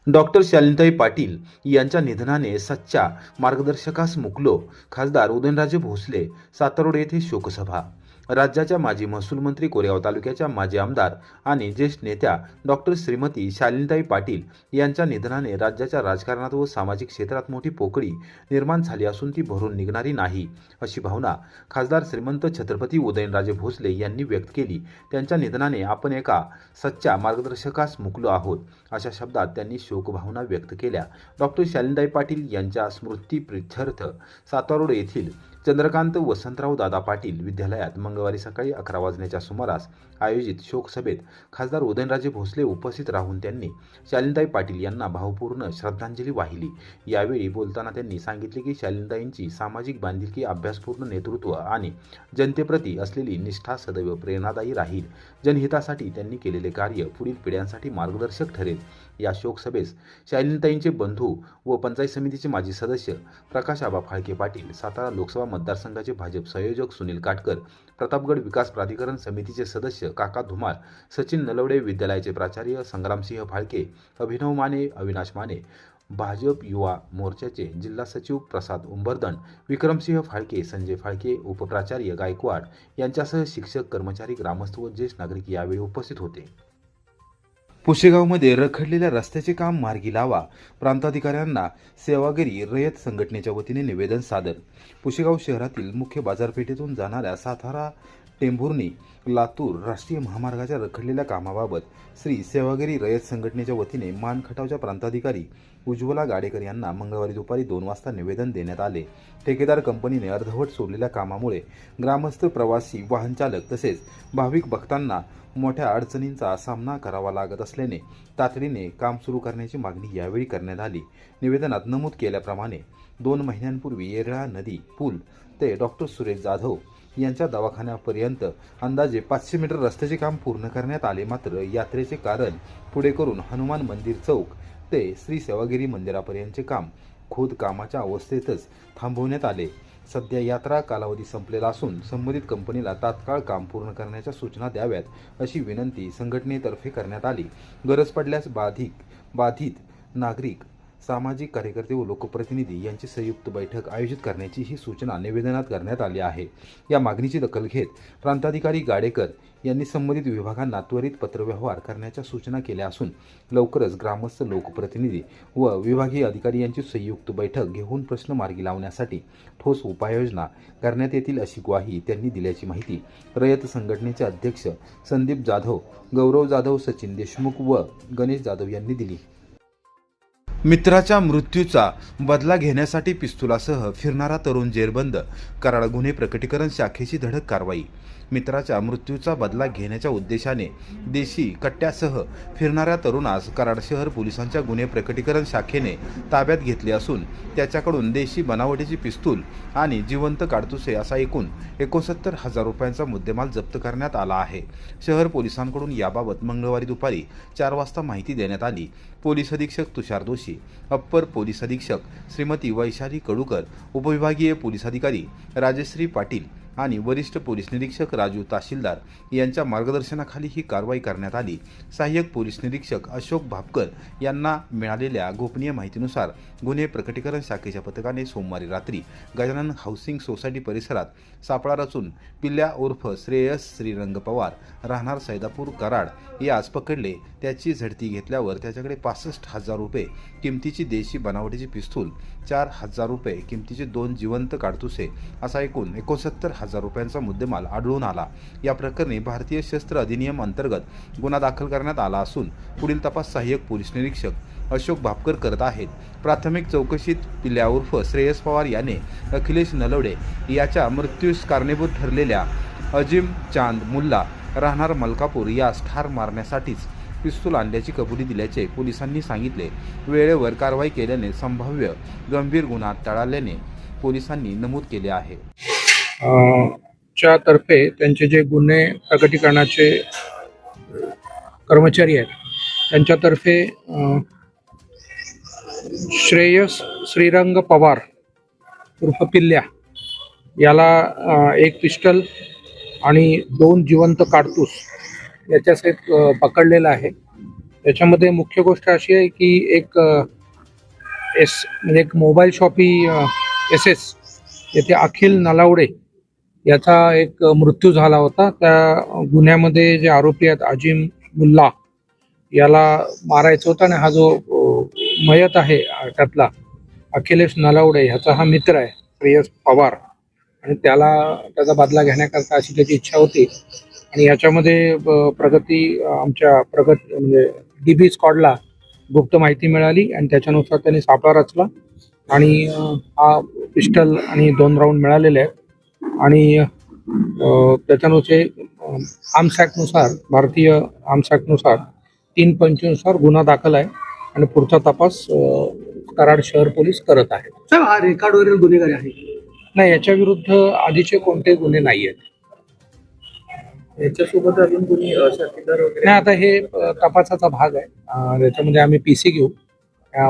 Doctor शालिनीताई Patil यांच्या निधनाने सच्चा मार्गदर्शकास मुकलो. खासदार उदयनराजे भोसले सातारोड येथे शोकसभा. राज्याच्या माजी महसूल मंत्री, कोरेगाव तालुक्याच्या माजी आमदार आणि ज्येष्ठ नेत्या डॉक्टर श्रीमती शालिनीताई पाटील यांच्या निधनाने राज्याच्या राजकारणात व सामाजिक क्षेत्रात मोठी पोकळी निर्माण झाली असून ती भरून निघणारी नाही, अशी भावना खासदार श्रीमंत छत्रपती उदयनराजे भोसले यांनी व्यक्त केली. त्यांच्या निधनाने आपण एका सच्च्या मार्गदर्शकास मुकलो आहोत, अशा शब्दात त्यांनी शोकभावना व्यक्त केल्या. डॉक्टर शालिनीताई पाटील यांच्या स्मृतीप्रित्यर्थ सातारोड येथील चंद्रकांत वसंतराव दादा पाटील विद्यालयात मंगळवारी सकाळी 11 वाजण्याच्या सुमारास आयोजित शोकसभेत खासदार उदयनराजे भोसले उपस्थित राहून त्यांनी शालिनीताई पाटील यांना भावपूर्ण श्रद्धांजली वाहिली. यावेळी बोलताना त्यांनी सांगितले की शालिनीताईंची सामाजिक बांधिलकी, अभ्यासपूर्ण नेतृत्व आणि जनतेप्रती असलेली निष्ठा सदैव प्रेरणादायी राहील. जनहितासाठी त्यांनी केलेले कार्य पुढील पिढ्यांसाठी मार्गदर्शक ठरेल. या शोकसभेस शालिनीताईंचे बंधू व पंचायत समितीचे माजी सदस्य प्रकाशआबा फाळके पाटील, सातारा लोकसभा मतदारसंघाचे भाजप संयोजक सुनील काटकर, प्रतापगड विकास प्राधिकरण समितीचे सदस्य काका धुमाळ, सचिन नलवडे, विद्यालयाचे प्राचार्य संग्रामसिंह फाळके, अभिनव माने, अविनाश माने, भाजप युवा मोर्चाचे जिल्हा सचिव प्रसाद उंबरदंड, विक्रमसिंह फाळके, संजय फाळके, उपप्राचार्य गायकवाड यांच्यासह शिक्षक, कर्मचारी, ग्रामस्थ व ज्येष्ठ नागरिक यावेळी उपस्थित होते. पुशेगावमध्ये रखडलेल्या रस्त्याचे काम मार्गी लावा. प्रांताधिकाऱ्यांना सेवागिरी रयत संघटनेच्या वतीने निवेदन सादर. पुशेगाव शहरातील मुख्य बाजारपेठेतून जाणाऱ्या सातारा टेंभुर्णी लातूर राष्ट्रीय महामार्गाच्या रखडलेल्या कामाबाबत श्री सेवागिरी रयत संघटनेच्या वतीने मानखटावच्या प्रांताधिकारी उज्ज्वला गाडेकर यांना मंगळवारी दुपारी 2 वाजता निवेदन देण्यात आले. ठेकेदार कंपनीने अर्धवट सोडलेल्या कामामुळे ग्रामस्थ, प्रवासी, वाहनचालक तसेच भाविक भक्तांना मोठ्या अडचणींचा सामना करावा लागत असल्याने तातडीने काम सुरू करण्याची मागणी यावेळी करण्यात आली. निवेदनात नमूद केल्याप्रमाणे 2 महिन्यांपूर्वी येरळा नदी पूल ते डॉक्टर सुरेश जाधव यांच्या दवाखान्यापर्यंत अंदाजे 500 मीटर रस्त्याचे काम पूर्ण करण्यात आले. मात्र यात्रेचे कारण पुढे करून हनुमान मंदिर चौक ते श्री सेवागिरी मंदिरापर्यंतचे काम खोदकामाच्या अवस्थेतच थांबवण्यात आले. सध्या यात्रा कालावधी संपलेला असून संबंधित कंपनीला तात्काळ काम पूर्ण करण्याच्या सूचना द्याव्यात, अशी विनंती संघटनेतर्फे करण्यात आली. गरज पडल्यास बाधित नागरिक, सामाजिक कार्यकर्ते व लोकप्रतिनिधी यांची संयुक्त बैठक आयोजित करण्याची ही सूचना निवेदनात करण्यात आली आहे. या मागणीची दखल घेत प्रांताधिकारी गाडेकर यांनी संबंधित विभागांना त्वरित पत्रव्यवहार करण्याच्या सूचना केल्या असून लवकरच ग्रामस्थ, लोकप्रतिनिधी व विभागीय अधिकारी यांची संयुक्त बैठक घेऊन प्रश्न मार्गी लावण्यासाठी ठोस उपाययोजना करण्यात येतील, अशी ग्वाही त्यांनी दिल्याची माहिती रयत संघटनेचे अध्यक्ष संदीप जाधव, गौरव जाधव, सचिन देशमुख व गणेश जाधव यांनी दिली. मित्राच्या मृत्यूचा बदला घेण्यासाठी पिस्तुलासह फिरणारा तरुण जेरबंद. कराड गुन्हे प्रकटीकरण शाखेची धडक कारवाई. मित्राच्या मृत्यूचा बदला घेण्याच्या उद्देशाने देशी कट्ट्यासह फिरणाऱ्या तरुणास कराड शहर पोलिसांच्या गुन्हे प्रकटीकरण शाखेने ताब्यात घेतले असून त्याच्याकडून देशी बनावटीची पिस्तूल आणि जिवंत काडतुसे असा एकूण 69,000 रुपयांचा मुद्देमाल जप्त करण्यात आला आहे. शहर पोलिसांकडून याबाबत मंगळवारी दुपारी 4 वाजता माहिती देण्यात आली. पोलीस अधीक्षक तुषार दोशी, अप्पर पोलीस अधीक्षक श्रीमती वैशाली कडूकर, उपविभागीय पोलीस अधिकारी राजश्री पाटील आणि वरिष्ठ पोलीस निरीक्षक राजू तहसीलदार यांच्या मार्गदर्शनाखाली ही कारवाई करण्यात आली. सहाय्यक पोलीस निरीक्षक अशोक भापकर यांना मिळालेल्या गोपनीय माहितीनुसार गुन्हे प्रकटीकरण शाखेच्या पथकाने सोमवारी रात्री गजानन हाऊसिंग सोसायटी परिसरात सापळा रचून पिल्ल्या उर्फ श्रेयस श्रीरंग पवार, राहणार सैदापूर, कराड यास पकडले. त्याची झडती घेतल्यावर त्याच्याकडे 65,000 रुपये किमतीची देशी बनावटीची पिस्तूल, 4,000 रुपये किमतीचे 2 जिवंत काडतुसे असा एकूण 69,000 रुपयांचा मुद्देमाल आढळून आला. या प्रकरणी भारतीय शस्त्र अधिनियम अंतर्गत गुन्हा दाखल करण्यात आला असून पुढील तपास सहाय्यक पोलीस निरीक्षक अशोक भापकर करत आहेत. प्राथमिक चौकशीत पिल्ल्या उर्फ श्रेयस पवार याने अखिलेश नलवडे याच्या मृत्यूस कारणीभूत ठरलेल्या अजिम चांद मुल्ला, राहणार मलकापूर यास ठार मारण्यासाठीच पिस्तूल आणल्याची कबुली दिल्याचे पोलिसांनी सांगितले. वेळेवर कारवाई केल्याने संभाव्य गंभीर गुन्हा टाळल्याने पोलिसांनी नमूद केले आहे. च्या तर्फे त्यांचे जे गुन्हे प्रकटीकरणाचे कर्मचारी आहेत त्यांच्यातर्फे श्रेयस श्रीरंग पवार उर्फ पिल्ल्या याला एक पिस्टल आणि 2 जिवंत काडतूस याच्यासहित पकडलेला आहे. याच्यामध्ये मुख्य गोष्ट अशी आहे की एक म्हणजे एक मोबाईल शॉपी SS येथे अखिल नलावडे याचा एक मृत्यू झाला होता. त्या गुन्ह्यामध्ये जे आरोपी आहेत अजिम मुल्ला याला मारायचं होतं आणि हा जो मयत आहे त्यातला अखिलेश नलावडे ह्याचा हा मित्र आहे श्रेयस पवार आणि त्याचा बदला घेण्याकरता अशी त्याची इच्छा होती. आणि याच्यामध्ये आमच्या म्हणजे DB स्क्वॉडला गुप्त माहिती मिळाली आणि त्याच्यानुसार त्यांनी सापळा रचला आणि हा पिस्टल आणि 2 राऊंड मिळालेले आहेत आणि त्याच्यानुसार आर्म्स ॲक्टनुसार भारतीय आर्म्स ॲक्टनुसार 325 नुसार गुन्हा दाखल आहे आणि पुढचा तपास कराड शहर पोलीस करत आहेत. सर हा रेकॉर्डवरील गुन्हेगारी आहे. नाही, याच्या विरुद्ध आधीचे कोणतेही गुन्हे नाही आहेत. याच्यासोबत अजून कोणी साथीदार वगैरे नाही, आता हे तपासाचा भाग आहे. त्याच्यामध्ये आम्ही PC घेऊ.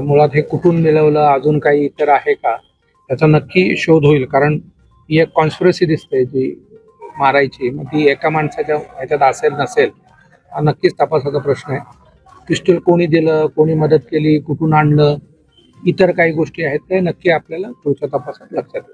मुळात हे कुठून मिळवलं, अजून काही इतर आहे का त्याचा नक्की शोध होईल. कारण ही एक कॉन्स्पिरसी दिसते जी मारायची, मग ती एका माणसाच्या ह्याच्यात असेल नसेल हा नक्कीच तपासाचा प्रश्न आहे. पिस्टल कोणी दिलं, कोणी मदत केली, कुठून आणलं, इतर काही गोष्टी आहेत ते नक्की आपल्याला पुढच्या तपासात लक्षात येईल.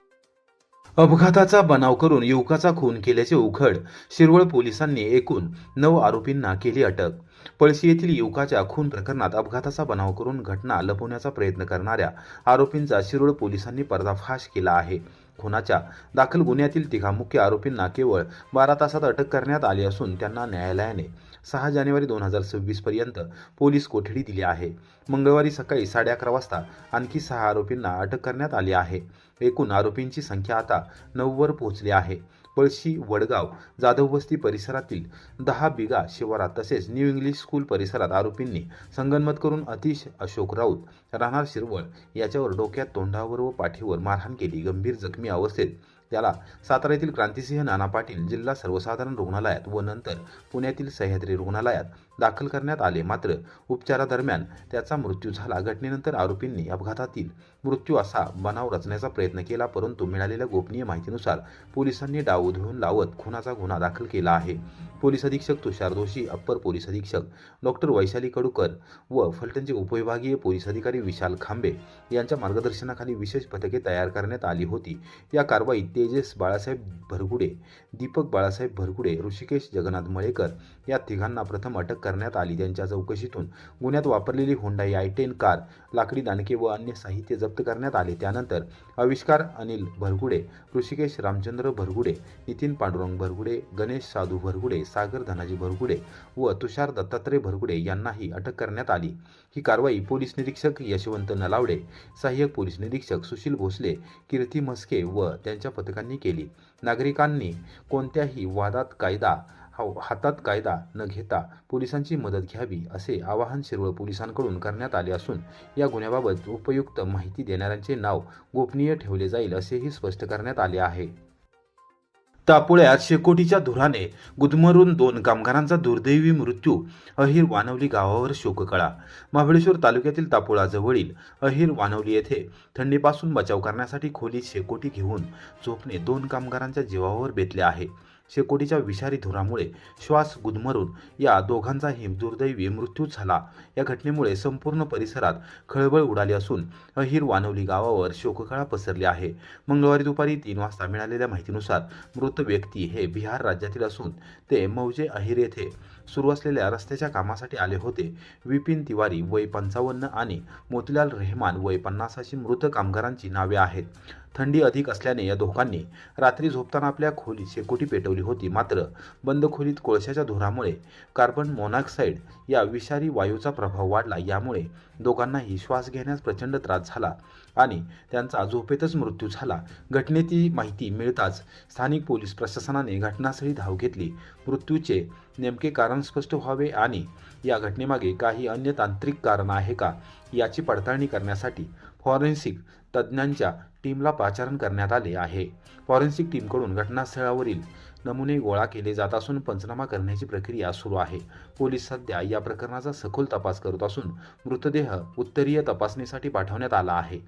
अपघाताचा बनाव करून युवकाचा खून केल्याचे उघड. शिरवळ पोलिसांनी एकूण 9 आरोपींना केली अटक. पळशी येथील युवकाच्या खून प्रकरणात अपघाताचा बनाव करून घटना लपवण्याचा प्रयत्न करणाऱ्या आरोपींचा शिरोळ पोलिसांनी पर्दाफाश केला आहे. खुनाच्या दाखल गुन्ह्यातील तिघा मुख्य आरोपींना केवळ 12 तासात अटक करण्यात आली असून त्यांना न्यायालयाने 6 जानेवारी 2026 पर्यंत पोलीस कोठडी दिली आहे. मंगळवारी सकाळी 11:30 वाजता आणखी 6 आरोपींना अटक करण्यात आली आहे. एकूण आरोपींची संख्या आता 9 वर पोहोचली आहे. पळशी, वडगाव, जाधव वस्ती परिसरातील 10 बिगा शिवारात तसेच न्यू इंग्लिश स्कूल परिसरात आरोपींनी संगनमत करून अतिश अशोक राऊत राहणार शिरवळ याच्यावर डोक्यात, तोंडावर व पाठीवर मारहाण केली. गंभीर जखमी अवस्थेत त्याला सातारा येथील क्रांतिसिंह नाना पाटील जिल्हा सर्वसाधारण रुग्णालयात व नंतर पुण्यातील सह्याद्री रुग्णालयात दाखल करण्यात आले. मात्र उपचारादरम्यान त्याचा मृत्यू झाला. घटनेनंतर आरोपींनी अपघातातील मृत्यू असा बनाव रचण्याचा प्रयत्न केला, परंतु मिळालेल्या गोपनीय माहितीनुसार पोलिसांनी डाव उधळून लावत खुनाचा गुन्हा दाखल केला आहे. पोलीस अधीक्षक तुषार दोशी, अप्पर पोलीस अधीक्षक डॉक्टर वैशाली कडूकर व फलटणचे उपविभागीय पोलीस अधिकारी विशाल खांबे यांच्या मार्गदर्शनाखाली विशेष पथके तयार करण्यात आली होती. या कारवाईत तेजस बाळासाहेब भरगुडे, दीपक बाळासाहेब भरगुडे, ऋषिकेश जगन्नाथ मळेकर या तिघांना प्रथम अटक करण्यात आली. त्यांच्या चौकशीतून गुन्ह्यात वापरलेली होंडाई i10 कार, लाकडी दांडके व अन्य साहित्य जप्त करण्यात आले. त्यानंतर आविष्कार अनिल भरगुडे, ऋषिकेश रामचंद्र भरगुडे, नितीन पांडुरंग भरगुडे, गणेश साधू भरगुडे, सागर धनाजी भरगुडे व तुषार दत्तात्रय भरगुडे यांनाही अटक करण्यात आली. ही कारवाई पोलीस निरीक्षक यशवंत नलावडे, सहाय्यक पोलीस निरीक्षक सुशील भोसले, कीर्ती म्हस्के व त्यांच्या पथकांनी केली. नागरिकांनी कोणत्याही वादात हातात कायदा न घेता पोलिसांची मदत घ्यावी असे आवाहन शिरवळ पोलिसांकडून करण्यात आले असून या गुन्ह्याबाबत उपयुक्त माहिती देणाऱ्यांचे नाव गोपनीय ठेवले जाईल असेही स्पष्ट करण्यात आले आहे. तापोळ्यात शेकोटीच्या धुराने गुदमरून 2 कामगारांचा दुर्दैवी मृत्यू. अहिर वानवली गावावर शोककळा. महाबळेश्वर तालुक्यातील तापोळा जवळील अहिर वानवली येथे थंडीपासून बचाव करण्यासाठी खोलीत शेकोटी घेऊन झोपणे 2 कामगारांच्या जीवावर बेतले आहे. शेकोटीच्या विषारी धुरामुळे श्वास गुदमरून या दोघांचाही दुर्दैवी मृत्यू झाला. या घटनेमुळे संपूर्ण परिसरात खळबळ उडाली असून अहिर वानवली गावावर शोककळा पसरली आहे. मंगळवारी दुपारी 3 वाजता मिळालेल्या माहितीनुसार मृत व्यक्ती हे बिहार राज्यातील असून ते मौजे अहिर येथे सुरू असलेल्या रस्त्याच्या कामासाठी आले होते. विपिन तिवारी वय 55 आणि मोतीलाल रेहमान वय 50 अशी मृत कामगारांची नावे आहेत. थंडी अधिक असल्याने या दोघांनी रात्री झोपताना आपल्या खोलीत शेकोटी पेटवली होती. मात्र बंद खोलीत कोळशाच्या धुरामुळे कार्बन मोनॉक्साईड या विषारी वायूचा प्रभाव वाढला. यामुळे दोघांनाही श्वास घेण्यास प्रचंड त्रास झाला आणि त्यांचा झोपेतच मृत्यू झाला. घटनेची माहिती मिळताच स्थानिक पोलीस प्रशासनाने घटनास्थळी धाव घेतली. मृत्यूचे नेमके कारण स्पष्ट व्हावे आणि या घटनेमागे काही अन्य तांत्रिक कारण आहे का याची पडताळणी करण्यासाठी फॉरेन्सिक तज्ज्ञांच्या टीमला पाचारण करण्यात आले आहे. फॉरेन्सिक टीमकडून घटनास्थळावरील नमुने गोळा केले जात असून पंचनामा करण्याची प्रक्रिया सुरू आहे. पोलीस सध्या या प्रकरणाचा सखोल तपास करत असून मृतदेह उत्तरीय तपासणीसाठी पाठवण्यात आला आहे.